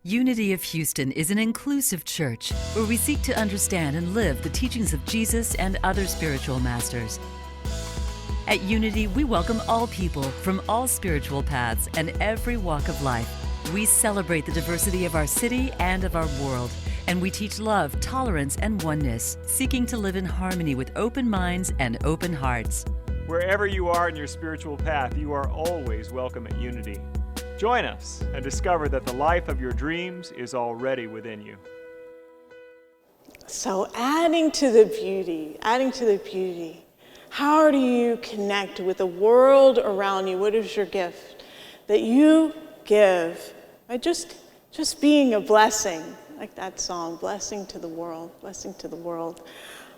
Unity of Houston is an inclusive church where we seek to understand and live the teachings of Jesus and other spiritual masters. At Unity, we welcome all people from all spiritual paths and every walk of life. We celebrate the diversity of our city and of our world, and we teach love, tolerance, and oneness, seeking to live in harmony with open minds and open hearts. Wherever you are in your spiritual path, you are always welcome at Unity. Join us and discover that the life of your dreams is already within you. So adding to the beauty, how do you connect with the world around you? What is your gift that you give by just being a blessing, like that song, blessing to the world, blessing to the world.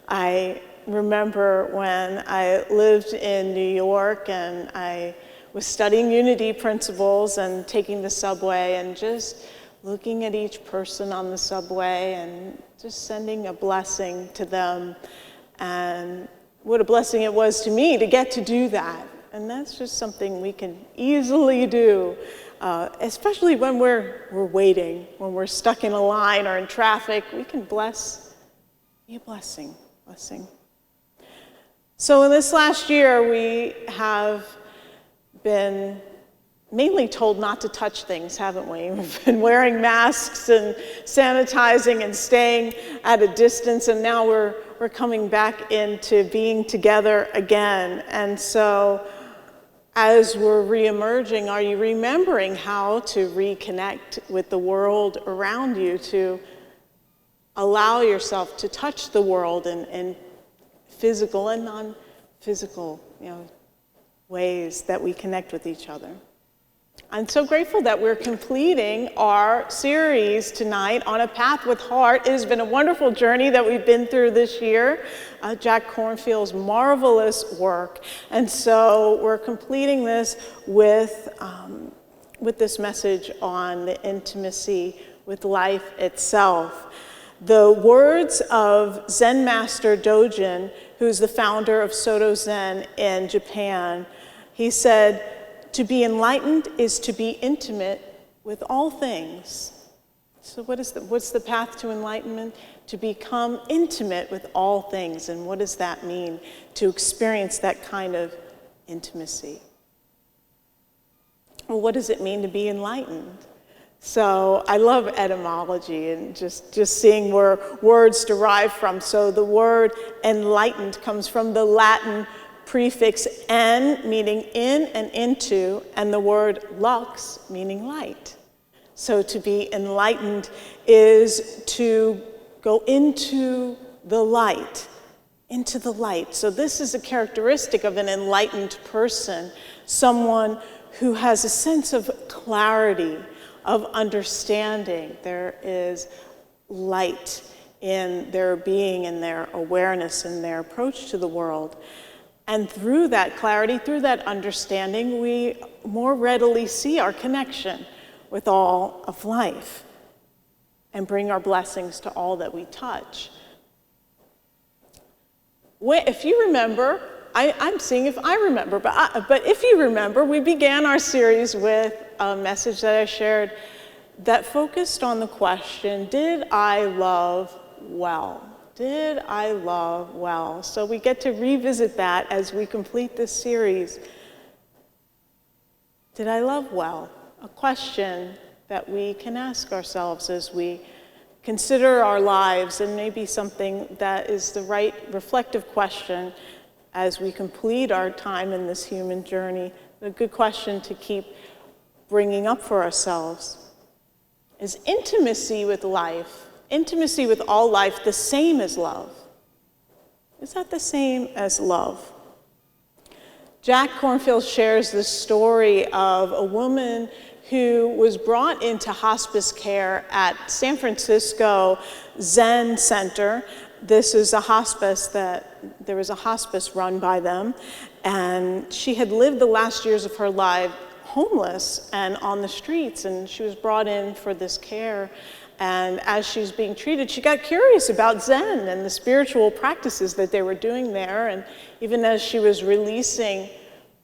I remember when I lived in New York and I was studying Unity principles and taking the subway and just looking at each person on the subway and just sending a blessing to them. And what a blessing it was to me to get to do that. And that's just something we can easily do, especially when we're waiting, when we're stuck in a line or in traffic. We can be a blessing. So in this last year, we have been mainly told not to touch things, haven't we? We've been wearing masks and sanitizing and staying at a distance, and now we're coming back into being together again. And so as we're reemerging, are you remembering how to reconnect with the world around you, to allow yourself to touch the world in physical and non-physical, ways that we connect with each other? I'm so grateful that we're completing our series tonight on A Path with Heart. It has been a wonderful journey that we've been through this year. Jack Kornfield's marvelous work. And so we're completing this with this message on the intimacy with life itself. The words of Zen Master Dojin, who's the founder of Soto Zen in Japan, he said, "To be enlightened is to be intimate with all things." So what's the path to enlightenment? To become intimate with all things. And what does that mean, to experience that kind of intimacy? Well, what does it mean to be enlightened? So I love etymology and just seeing where words derive from. So the word enlightened comes from the Latin prefix en, meaning in and into, and the word lux, meaning light. So to be enlightened is to go into the light, So this is a characteristic of an enlightened person, someone who has a sense of clarity, of understanding. There is light in their being, in their awareness, in their approach to the world. And through that clarity, through that understanding, we more readily see our connection with all of life and bring our blessings to all that we touch. If you remember, I'm seeing if I remember, but if you remember, we began our series with a message that I shared that focused on the question, did I love well? Did I love well? So we get to revisit that as we complete this series. Did I love well? A question that we can ask ourselves as we consider our lives, and maybe something that is the right reflective question as we complete our time in this human journey. A good question to keep bringing up for ourselves. Is intimacy with life, intimacy with all life, the same as love? Is that the same as love? Jack Kornfield shares the story of a woman who was brought into hospice care at San Francisco Zen Center. This is a hospice there was a hospice run by them, and she had lived the last years of her life homeless and on the streets, and she was brought in for this care. And as she was being treated, she got curious about Zen and the spiritual practices that they were doing there. And even as she was releasing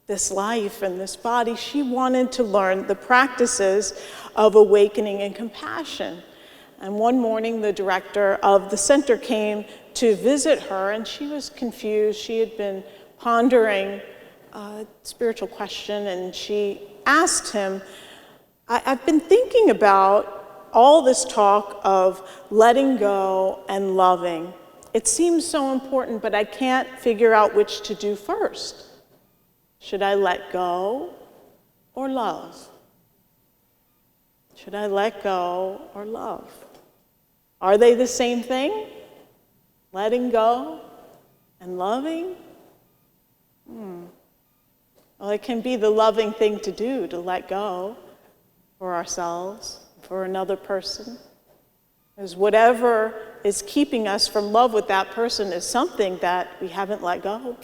this life and this body, she wanted to learn the practices of awakening and compassion. And one morning, the director of the center came to visit her, and she was confused. She had been pondering a spiritual question, and she asked him, I've been thinking about all this talk of letting go and loving. It seems so important, but I can't figure out which to do first. Should I let go or love? Should I let go or love? Are they the same thing? Letting go and loving? Well, it can be the loving thing to do, to let go for ourselves, for another person. Because whatever is keeping us from love with that person is something that we haven't let go,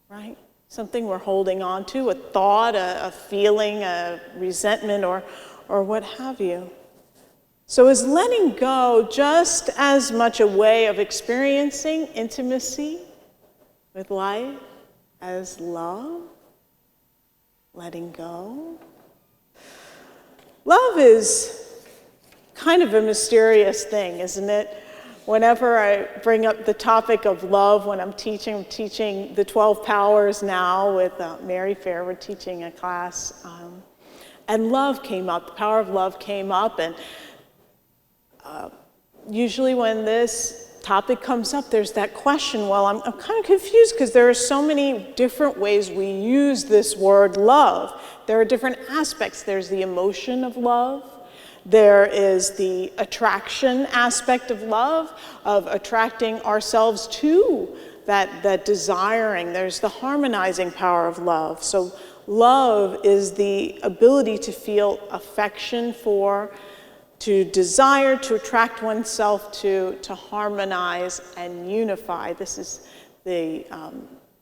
right? Something we're holding on to, a thought, a feeling, a resentment, or what have you. So is letting go just as much a way of experiencing intimacy with life as love? Letting go? Love is kind of a mysterious thing, isn't it? Whenever I bring up the topic of love when I'm teaching the 12 Powers now with Mary Fair. We're teaching a class. And love came up, the power of love came up, and usually when this topic comes up, there's that question, well, I'm kind of confused because there are so many different ways we use this word love. There are different aspects. There's the emotion of love. There is the attraction aspect of love, of attracting ourselves to that desiring. There's the harmonizing power of love. So love is the ability to feel affection for, to desire, to attract oneself to harmonize and unify. This is the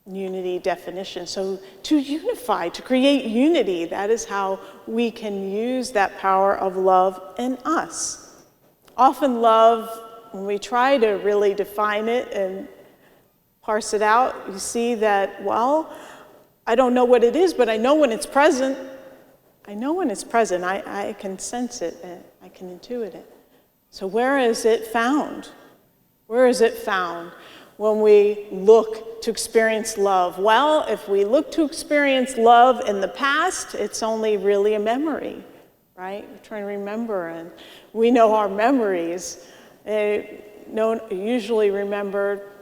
unity definition. So to unify, to create unity, that is how we can use that power of love in us. Often love, when we try to really define it and parse it out, you see that, well, I don't know what it is, but I know when it's present. I know when it's present. I can sense it. I can intuit it. So where is it found? Where is it found when we look to experience love? Well, if we look to experience love in the past, it's only really a memory, right? We're trying to remember, and we know our memories. Usually remember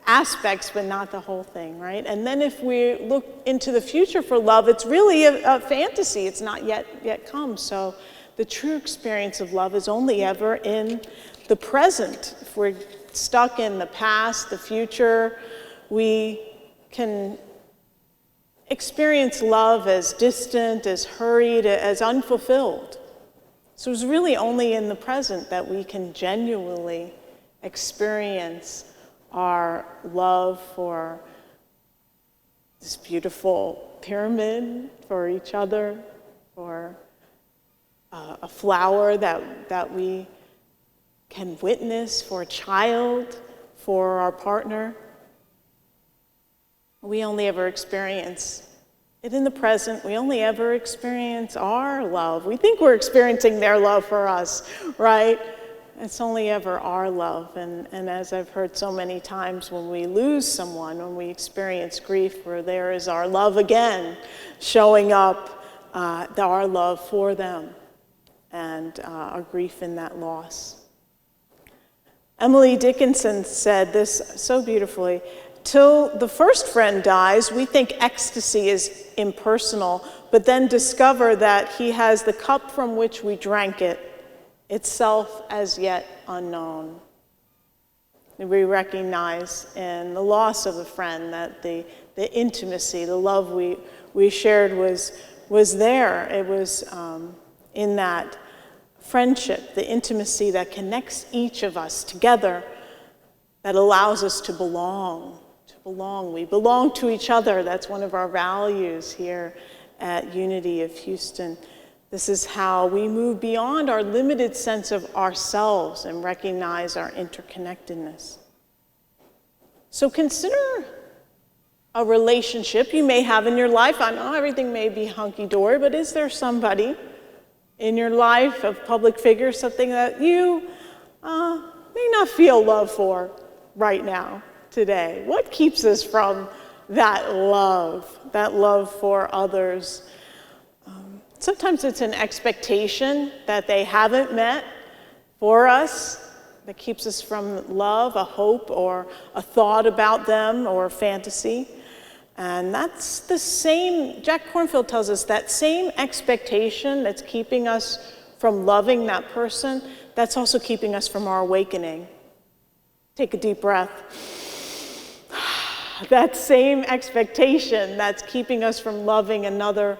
aspects, but not the whole thing, right? And then if we look into the future for love, it's really a fantasy. It's not yet come. So the true experience of love is only ever in the present. If we're stuck in the past, the future, we can experience love as distant, as hurried, as unfulfilled. So it's really only in the present that we can genuinely experience our love for this beautiful pyramid, for each other, for a flower that we can witness, for a child, for our partner. We only ever experience it in the present. We only ever experience our love. We think we're experiencing their love for us, right? It's only ever our love. And as I've heard so many times, when we lose someone, when we experience grief, where there is our love again showing up, our love for them, and our grief in that loss. Emily Dickinson said this so beautifully: till the first friend dies, we think ecstasy is impersonal, but then discover that he has the cup from which we drank it, itself as yet unknown. We recognize in the loss of a friend that the intimacy, the love we shared was there. It was in that friendship, the intimacy that connects each of us together, that allows us to belong. We belong to each other. That's one of our values here at Unity of Houston. This is how we move beyond our limited sense of ourselves and recognize our interconnectedness. So consider a relationship you may have in your life. I know everything may be hunky-dory, but is there somebody in your life, a public figure, something that you may not feel love for right now, today? What keeps us from that love for others? Sometimes it's an expectation that they haven't met for us that keeps us from love, a hope, or a thought about them, or a fantasy. And that's the same, Jack Kornfield tells us, that same expectation that's keeping us from loving that person, that's also keeping us from our awakening. Take a deep breath. That same expectation that's keeping us from loving another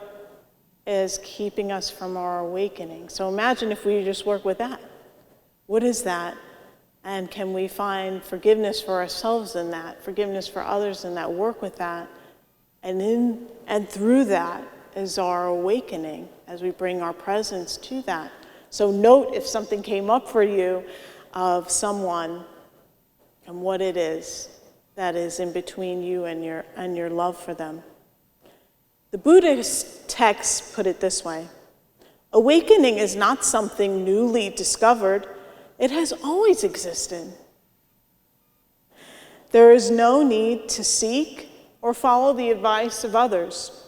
is keeping us from our awakening. So imagine if we just work with that. What is that? And can we find forgiveness for ourselves in that, forgiveness for others in that, work with that? And through that is our awakening as we bring our presence to that. So note if something came up for you of someone and what it is that is in between you and your love for them. The Buddhist texts put it this way: awakening is not something newly discovered. It has always existed. There is no need to seek or follow the advice of others.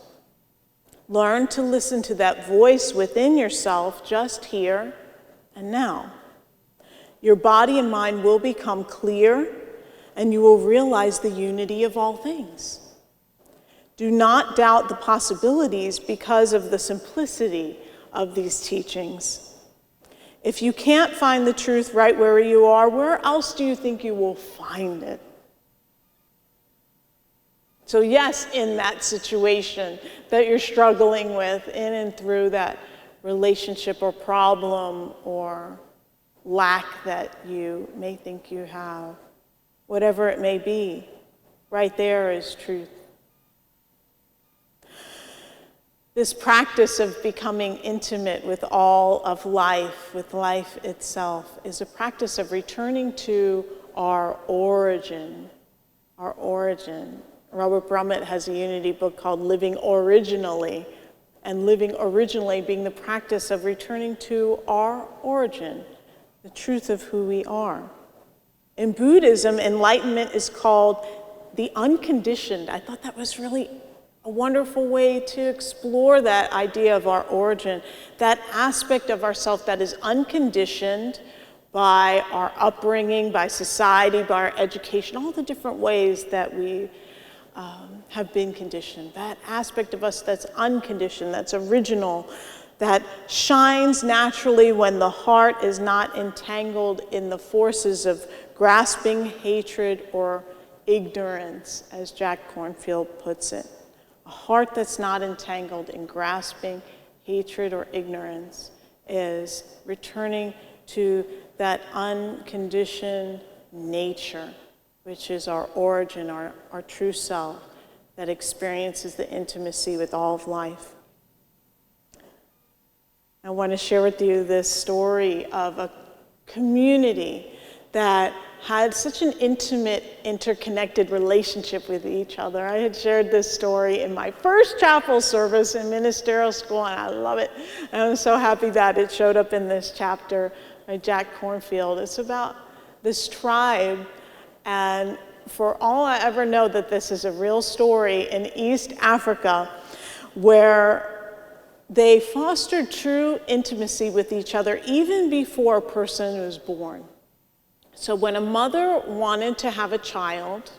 Learn to listen to that voice within yourself just here and now. Your body and mind will become clear, and you will realize the unity of all things. Do not doubt the possibilities because of the simplicity of these teachings. If you can't find the truth right where you are, where else do you think you will find it? So yes, in that situation that you're struggling with, in and through that relationship or problem or lack that you may think you have, whatever it may be, right there is truth. This practice of becoming intimate with all of life, with life itself, is a practice of returning to our origin, our origin. Robert Brummett has a unity book called Living Originally, and living originally being the practice of returning to our origin, the truth of who we are. In Buddhism, enlightenment is called the unconditioned. I thought that was really a wonderful way to explore that idea of our origin, that aspect of ourself that is unconditioned by our upbringing, by society, by our education, all the different ways that we have been conditioned. That aspect of us that's unconditioned, that's original, that shines naturally when the heart is not entangled in the forces of grasping, hatred, or ignorance, as Jack Kornfield puts it. A heart that's not entangled in grasping, hatred, or ignorance is returning to that unconditioned nature, which is our origin, our true self, that experiences the intimacy with all of life. I want to share with you this story of a community that had such an intimate, interconnected relationship with each other. I had shared this story in my first chapel service in ministerial school, and I love it. And I'm so happy that it showed up in this chapter by Jack Kornfield. It's about this tribe, and for all I ever know that this is a real story, in East Africa, where they fostered true intimacy with each other even before a person was born. So when a mother wanted to have a child,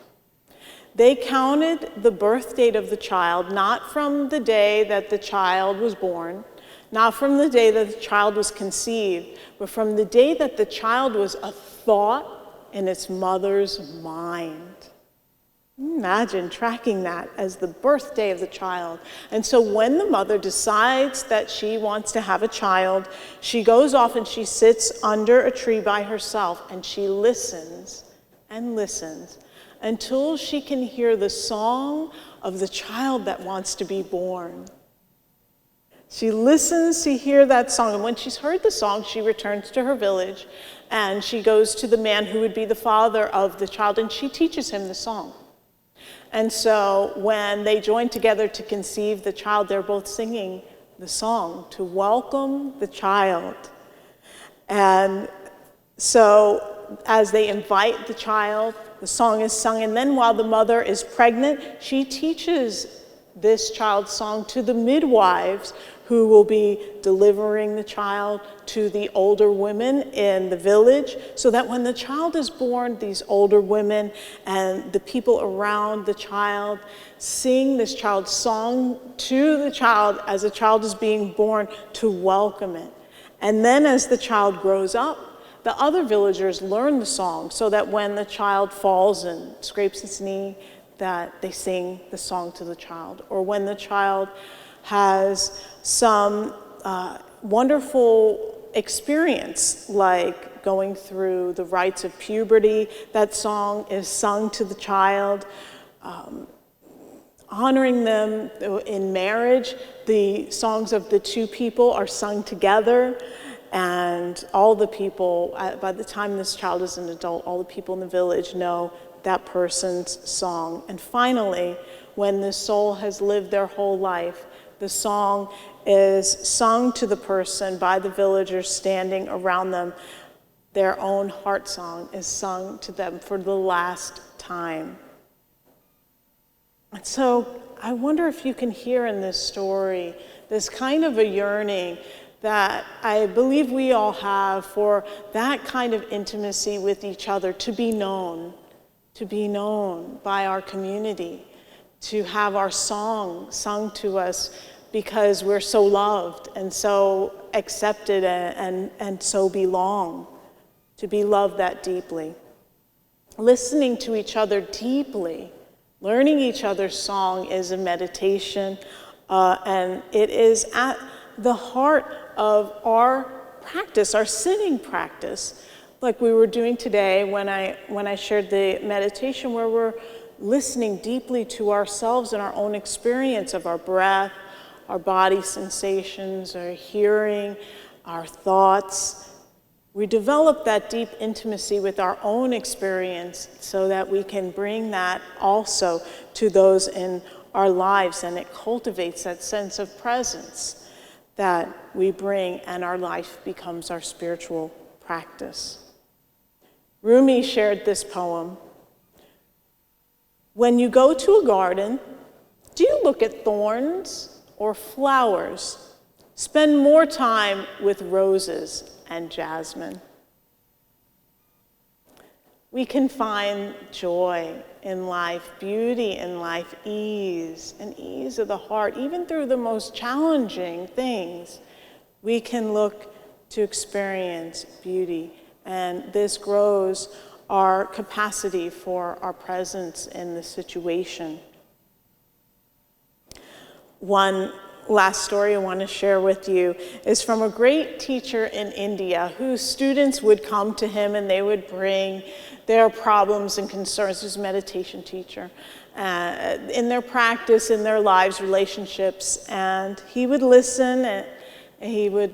they counted the birth date of the child, not from the day that the child was born, not from the day that the child was conceived, but from the day that the child was a thought in its mother's mind. Imagine tracking that as the birthday of the child. And so when the mother decides that she wants to have a child, she goes off and she sits under a tree by herself and she listens and listens until she can hear the song of the child that wants to be born. She listens to hear that song, and when she's heard the song, she returns to her village and she goes to the man who would be the father of the child, and she teaches him the song. And so when they joined together to conceive the child, they're both singing the song to welcome the child. And so as they invite the child, the song is sung. And then while the mother is pregnant, she teaches this child's song to the midwives who will be delivering the child, to the older women in the village, so that when the child is born, these older women and the people around the child sing this child's song to the child as the child is being born to welcome it. And then as the child grows up, the other villagers learn the song so that when the child falls and scrapes its knee, that they sing the song to the child. Or when the child has some wonderful experience, like going through the rites of puberty, that song is sung to the child. Honoring them in marriage, the songs of the two people are sung together, and all the people, by the time this child is an adult, all the people in the village know that person's song. And finally, when the soul has lived their whole life, the song is sung to the person by the villagers standing around them. Their own heart song is sung to them for the last time. And so I wonder if you can hear in this story this kind of a yearning that I believe we all have for that kind of intimacy with each other, to be known by our community, to have our song sung to us because we're so loved and so accepted and so belong, to be loved that deeply. Listening to each other deeply, learning each other's song is a meditation, and it is at the heart of our practice, our sitting practice, like we were doing today when I shared the meditation, where we're listening deeply to ourselves and our own experience of our breath, our body sensations, our hearing, our thoughts. We develop that deep intimacy with our own experience so that we can bring that also to those in our lives, and it cultivates that sense of presence that we bring, and our life becomes our spiritual practice. Rumi shared this poem. When you go to a garden, do you look at thorns or flowers? Spend more time with roses and jasmine. We can find joy in life, beauty in life, ease, and ease of the heart. Even through the most challenging things, we can look to experience beauty. And this grows our capacity for our presence in the situation. One last story I want to share with you is from a great teacher in India whose students would come to him and they would bring their problems and concerns. He's a meditation teacher in their practice, in their lives, relationships, and he would listen, and he would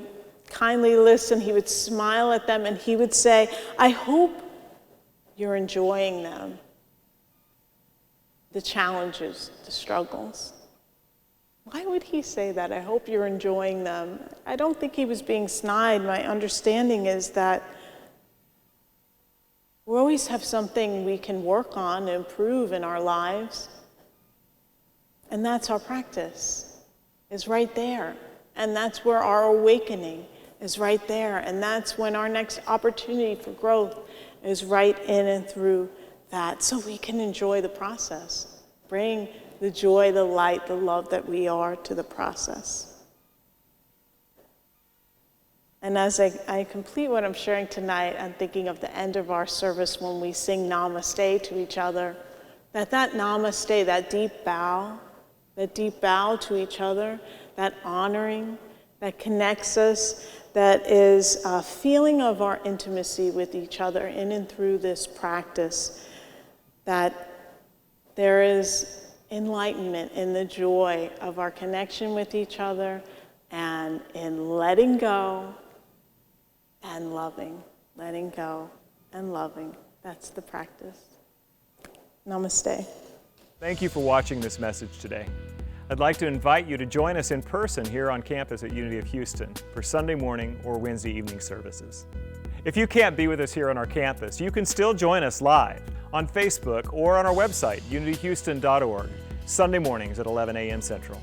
kindly listen, he would smile at them, and he would say, I hope you're enjoying them, the challenges, the struggles. Why would he say that? I hope you're enjoying them. I don't think he was being snide. My understanding is that we always have something we can work on, improve in our lives. And that's our practice, is right there. And that's where our awakening is right there. And that's when our next opportunity for growth is right in and through that. So we can enjoy the process. Bring the joy, the light, the love that we are to the process. And as I complete what I'm sharing tonight, I'm thinking of the end of our service when we sing namaste to each other. That namaste, that deep bow to each other, that honoring, that connects us, that is a feeling of our intimacy with each other in and through this practice, that there is enlightenment in the joy of our connection with each other and in letting go and loving, letting go and loving. That's the practice. Namaste. Thank you for watching this message today. I'd like to invite you to join us in person here on campus at Unity of Houston for Sunday morning or Wednesday evening services. If you can't be with us here on our campus, you can still join us live on Facebook or on our website, unityhouston.org, Sunday mornings at 11 a.m. Central.